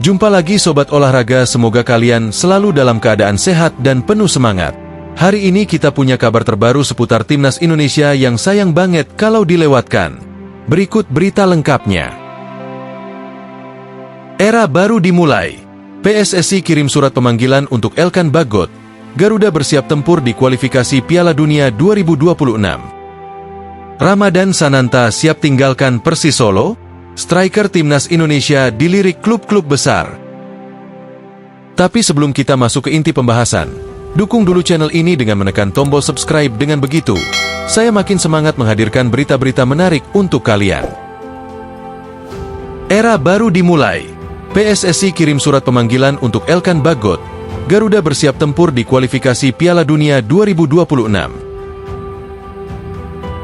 Jumpa lagi Sobat Olahraga, semoga kalian selalu dalam keadaan sehat dan penuh semangat. Hari ini kita punya kabar terbaru seputar Timnas Indonesia yang sayang banget kalau dilewatkan. Berikut berita lengkapnya. Era baru dimulai. PSSI kirim surat pemanggilan untuk Elkan Bagot. Garuda bersiap tempur di kualifikasi Piala Dunia 2026. Ramadan Sananta siap tinggalkan Persis Solo. Striker Timnas Indonesia dilirik klub-klub besar. Tapi sebelum kita masuk ke inti pembahasan, dukung dulu channel ini dengan menekan tombol subscribe. Dengan begitu, saya makin semangat menghadirkan berita-berita menarik untuk kalian. Era baru dimulai. PSSI kirim surat pemanggilan untuk Elkan Bagot. Garuda bersiap tempur di kualifikasi Piala Dunia 2026.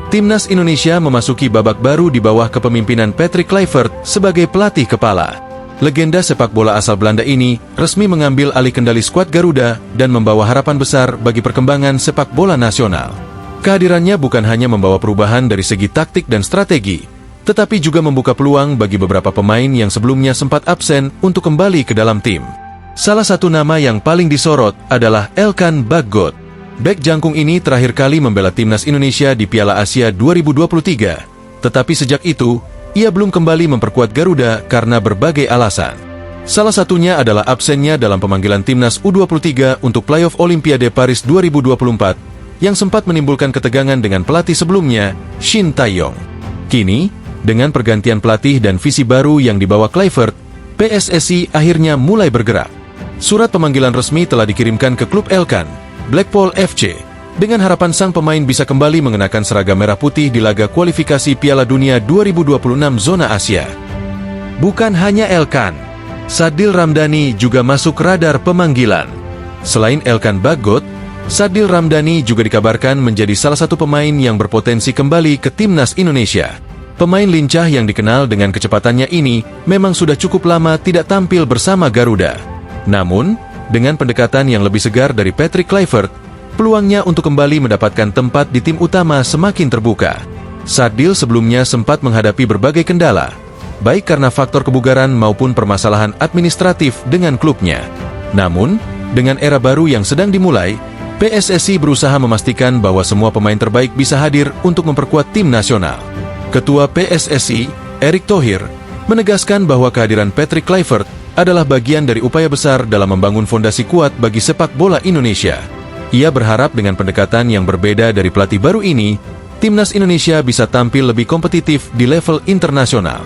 Timnas Indonesia memasuki babak baru di bawah kepemimpinan Patrick Kluivert sebagai pelatih kepala. Legenda sepak bola asal Belanda ini resmi mengambil alih kendali skuad Garuda dan membawa harapan besar bagi perkembangan sepak bola nasional. Kehadirannya bukan hanya membawa perubahan dari segi taktik dan strategi, tetapi juga membuka peluang bagi beberapa pemain yang sebelumnya sempat absen untuk kembali ke dalam tim. Salah satu nama yang paling disorot adalah Elkan Bagot. Bek jangkung ini terakhir kali membela Timnas Indonesia di Piala Asia 2023, tetapi sejak itu, ia belum kembali memperkuat Garuda karena berbagai alasan. Salah satunya adalah absennya dalam pemanggilan Timnas U23 untuk playoff Olimpiade Paris 2024, yang sempat menimbulkan ketegangan dengan pelatih sebelumnya, Shin Tae-yong. Kini, dengan pergantian pelatih dan visi baru yang dibawa Kluivert, PSSI akhirnya mulai bergerak. Surat pemanggilan resmi telah dikirimkan ke klub Elkan, Blackpool FC, dengan harapan sang pemain bisa kembali mengenakan seragam merah putih di laga kualifikasi Piala Dunia 2026 zona Asia. Bukan hanya Elkan, Sadil Ramdhani juga masuk radar pemanggilan. Selain Elkan Bagot, Sadil Ramdhani juga dikabarkan menjadi salah satu pemain yang berpotensi kembali ke Timnas Indonesia. Pemain lincah yang dikenal dengan kecepatannya ini memang sudah cukup lama tidak tampil bersama Garuda. Namun, dengan pendekatan yang lebih segar dari Patrick Kluivert, peluangnya untuk kembali mendapatkan tempat di tim utama semakin terbuka. Sadil sebelumnya sempat menghadapi berbagai kendala, baik karena faktor kebugaran maupun permasalahan administratif dengan klubnya. Namun, dengan era baru yang sedang dimulai, PSSI berusaha memastikan bahwa semua pemain terbaik bisa hadir untuk memperkuat tim nasional. Ketua PSSI, Erick Thohir, menegaskan bahwa kehadiran Patrick Kluivert adalah bagian dari upaya besar dalam membangun fondasi kuat bagi sepak bola Indonesia. Ia berharap dengan pendekatan yang berbeda dari pelatih baru ini, Timnas Indonesia bisa tampil lebih kompetitif di level internasional.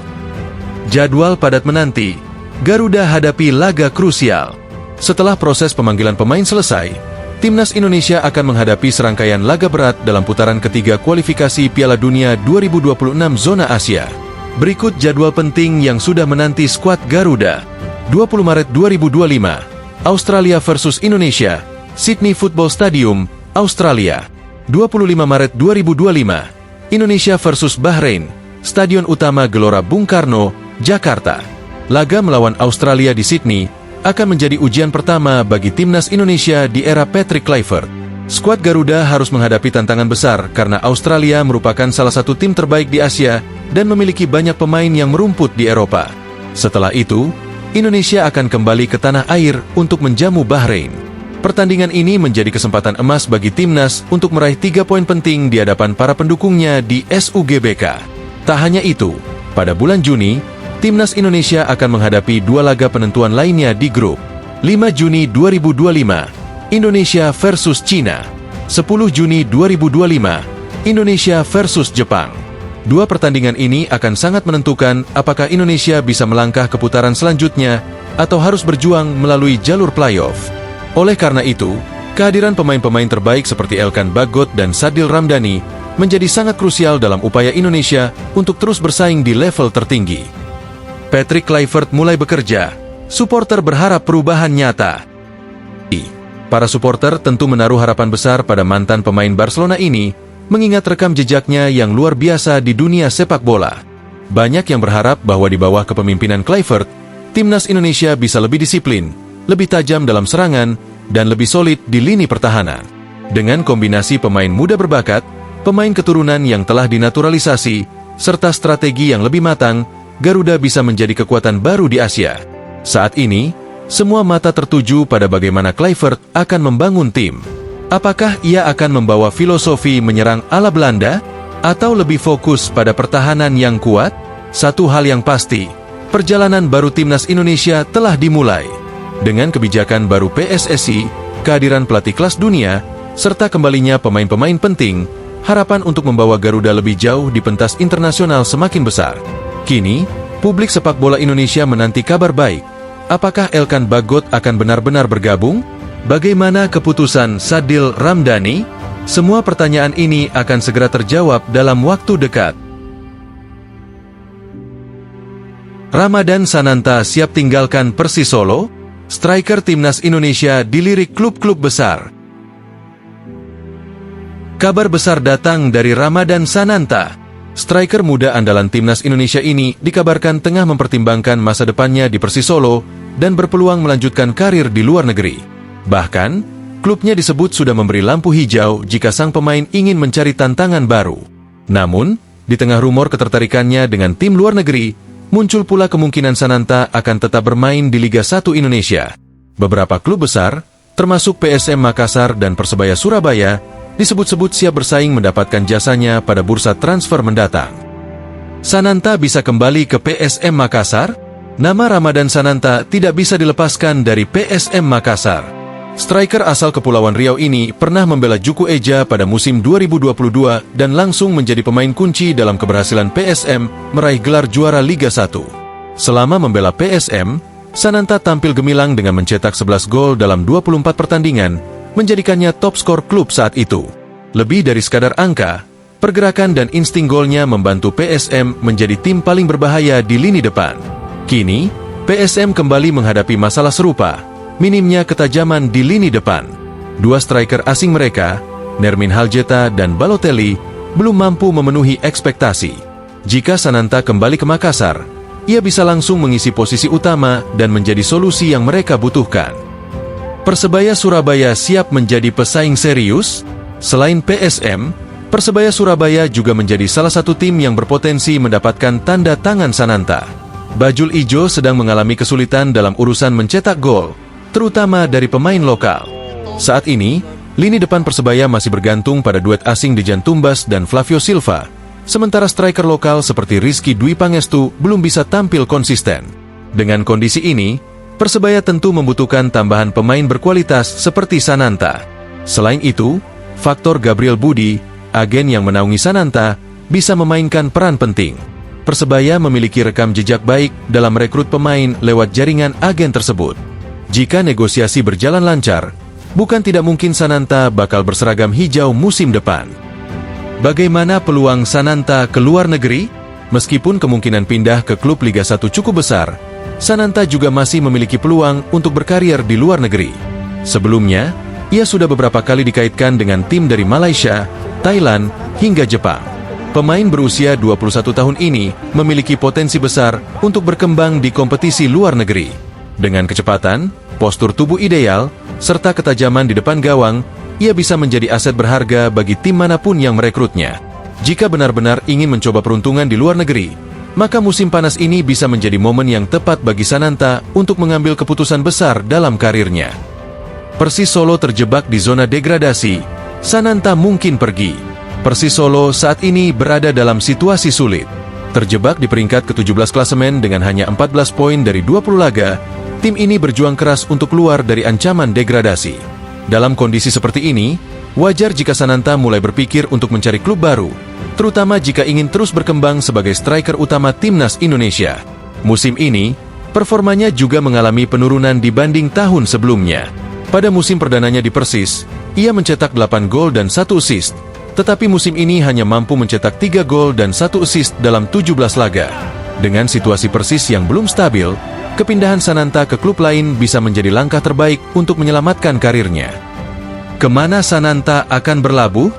Jadwal padat menanti, Garuda hadapi laga krusial. Setelah proses pemanggilan pemain selesai, Timnas Indonesia akan menghadapi serangkaian laga berat dalam putaran ketiga kualifikasi Piala Dunia 2026 zona Asia. Berikut jadwal penting yang sudah menanti skuad Garuda. 20 Maret 2025, Australia versus Indonesia, Sydney Football Stadium, Australia. 25 Maret 2025, Indonesia versus Bahrain, Stadion Utama Gelora Bung Karno, Jakarta. Laga melawan Australia di Sydney akan menjadi ujian pertama bagi Timnas Indonesia di era Patrick Kluivert. Skuad Garuda harus menghadapi tantangan besar karena Australia merupakan salah satu tim terbaik di Asia dan memiliki banyak pemain yang merumput di Eropa. Setelah itu, Indonesia akan kembali ke tanah air untuk menjamu Bahrain. Pertandingan ini menjadi kesempatan emas bagi Timnas untuk meraih 3 poin penting di hadapan para pendukungnya di SUGBK. Tak hanya itu, pada bulan Juni, Timnas Indonesia akan menghadapi 2 laga penentuan lainnya di grup. 5 Juni 2025, Indonesia versus China. 10 Juni 2025, Indonesia versus Jepang. 2 pertandingan ini akan sangat menentukan apakah Indonesia bisa melangkah ke putaran selanjutnya atau harus berjuang melalui jalur playoff. Oleh karena itu, kehadiran pemain-pemain terbaik seperti Elkan Bagot dan Sadil Ramdhani menjadi sangat krusial dalam upaya Indonesia untuk terus bersaing di level tertinggi. Patrick Kluivert mulai bekerja. Suporter berharap perubahan nyata. Para suporter tentu menaruh harapan besar pada mantan pemain Barcelona ini, mengingat rekam jejaknya yang luar biasa di dunia sepak bola. Banyak yang berharap bahwa di bawah kepemimpinan Kluivert, Timnas Indonesia bisa lebih disiplin, lebih tajam dalam serangan, dan lebih solid di lini pertahanan. Dengan kombinasi pemain muda berbakat, pemain keturunan yang telah dinaturalisasi, serta strategi yang lebih matang, Garuda bisa menjadi kekuatan baru di Asia. Saat ini, semua mata tertuju pada bagaimana Kluivert akan membangun tim. Apakah ia akan membawa filosofi menyerang ala Belanda, atau lebih fokus pada pertahanan yang kuat? Satu hal yang pasti, perjalanan baru timnas Indonesia telah dimulai. Dengan kebijakan baru PSSI, kehadiran pelatih kelas dunia, serta kembalinya pemain-pemain penting, harapan untuk membawa Garuda lebih jauh di pentas internasional semakin besar. Kini, publik sepak bola Indonesia menanti kabar baik. Apakah Elkan Bagot akan benar-benar bergabung? Bagaimana keputusan Sadil Ramdhani? Semua pertanyaan ini akan segera terjawab dalam waktu dekat. Ramadan Sananta siap tinggalkan Persis Solo? Striker timnas Indonesia dilirik klub-klub besar. Kabar besar datang dari Ramadan Sananta. Striker muda andalan timnas Indonesia ini dikabarkan tengah mempertimbangkan masa depannya di Persis Solo dan berpeluang melanjutkan karir di luar negeri. Bahkan, klubnya disebut sudah memberi lampu hijau jika sang pemain ingin mencari tantangan baru. Namun, di tengah rumor ketertarikannya dengan tim luar negeri, muncul pula kemungkinan Sananta akan tetap bermain di Liga 1 Indonesia. Beberapa klub besar, termasuk PSM Makassar dan Persebaya Surabaya, disebut-sebut siap bersaing mendapatkan jasanya pada bursa transfer mendatang. Sananta bisa kembali ke PSM Makassar? Nama Ramadan Sananta tidak bisa dilepaskan dari PSM Makassar. Striker asal Kepulauan Riau ini pernah membela Juku Eja pada musim 2022 dan langsung menjadi pemain kunci dalam keberhasilan PSM meraih gelar juara Liga 1. Selama membela PSM, Sananta tampil gemilang dengan mencetak 11 gol dalam 24 pertandingan, menjadikannya top skor klub saat itu. Lebih dari sekadar angka, pergerakan dan insting golnya membantu PSM menjadi tim paling berbahaya di lini depan. Kini, PSM kembali menghadapi masalah serupa, minimnya ketajaman di lini depan. Dua striker asing mereka, Nermin Haljeta dan Balotelli, belum mampu memenuhi ekspektasi. Jika Sananta kembali ke Makassar, ia bisa langsung mengisi posisi utama dan menjadi solusi yang mereka butuhkan. Persebaya Surabaya siap menjadi pesaing serius? Selain PSM, Persebaya Surabaya juga menjadi salah satu tim yang berpotensi mendapatkan tanda tangan Sananta. Bajul Ijo sedang mengalami kesulitan dalam urusan mencetak gol, terutama dari pemain lokal. Saat ini, lini depan Persebaya masih bergantung pada duet asing Dejan Tumbas dan Flavio Silva, sementara striker lokal seperti Rizky Dwi Pangestu belum bisa tampil konsisten. Dengan kondisi ini, Persebaya tentu membutuhkan tambahan pemain berkualitas seperti Sananta. Selain itu, faktor Gabriel Budi, agen yang menaungi Sananta, bisa memainkan peran penting. Persebaya memiliki rekam jejak baik dalam merekrut pemain lewat jaringan agen tersebut. Jika negosiasi berjalan lancar, bukan tidak mungkin Sananta bakal berseragam hijau musim depan. Bagaimana peluang Sananta ke luar negeri? Meskipun kemungkinan pindah ke klub Liga 1 cukup besar, Sananta juga masih memiliki peluang untuk berkarier di luar negeri. Sebelumnya, ia sudah beberapa kali dikaitkan dengan tim dari Malaysia, Thailand, hingga Jepang. Pemain berusia 21 tahun ini memiliki potensi besar untuk berkembang di kompetisi luar negeri. Dengan kecepatan, postur tubuh ideal, serta ketajaman di depan gawang, ia bisa menjadi aset berharga bagi tim manapun yang merekrutnya. Jika benar-benar ingin mencoba peruntungan di luar negeri, maka musim panas ini bisa menjadi momen yang tepat bagi Sananta untuk mengambil keputusan besar dalam karirnya. Persis Solo terjebak di zona degradasi, Sananta mungkin pergi. Persis Solo saat ini berada dalam situasi sulit. Terjebak di peringkat ke-17 klasemen dengan hanya 14 poin dari 20 laga, tim ini berjuang keras untuk keluar dari ancaman degradasi. Dalam kondisi seperti ini, wajar jika Sananta mulai berpikir untuk mencari klub baru, terutama jika ingin terus berkembang sebagai striker utama timnas Indonesia. Musim ini, performanya juga mengalami penurunan dibanding tahun sebelumnya. Pada musim perdananya di Persis, ia mencetak 8 gol dan 1 assist, tetapi musim ini hanya mampu mencetak 3 gol dan 1 assist dalam 17 laga. Dengan situasi Persis yang belum stabil, kepindahan Sananta ke klub lain bisa menjadi langkah terbaik untuk menyelamatkan karirnya. Kemana Sananta akan berlabuh?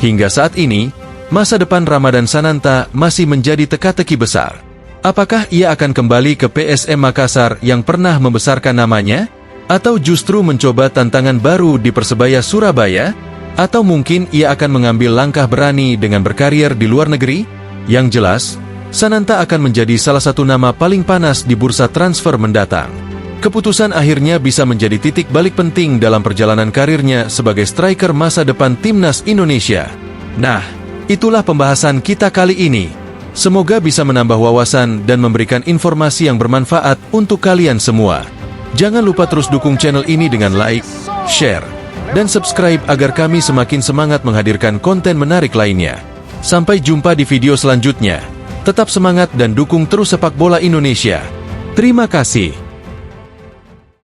Hingga saat ini, masa depan Ramadan Sananta masih menjadi teka-teki besar. Apakah ia akan kembali ke PSM Makassar yang pernah membesarkan namanya? Atau justru mencoba tantangan baru di Persebaya Surabaya? Atau mungkin ia akan mengambil langkah berani dengan berkarier di luar negeri? Yang jelas, Sananta akan menjadi salah satu nama paling panas di bursa transfer mendatang. Keputusan akhirnya bisa menjadi titik balik penting dalam perjalanan karirnya sebagai striker masa depan Timnas Indonesia. Nah, itulah pembahasan kita kali ini. Semoga bisa menambah wawasan dan memberikan informasi yang bermanfaat untuk kalian semua. Jangan lupa terus dukung channel ini dengan like, share, dan subscribe agar kami semakin semangat menghadirkan konten menarik lainnya. Sampai jumpa di video selanjutnya. Tetap semangat dan dukung terus sepak bola Indonesia. Terima kasih.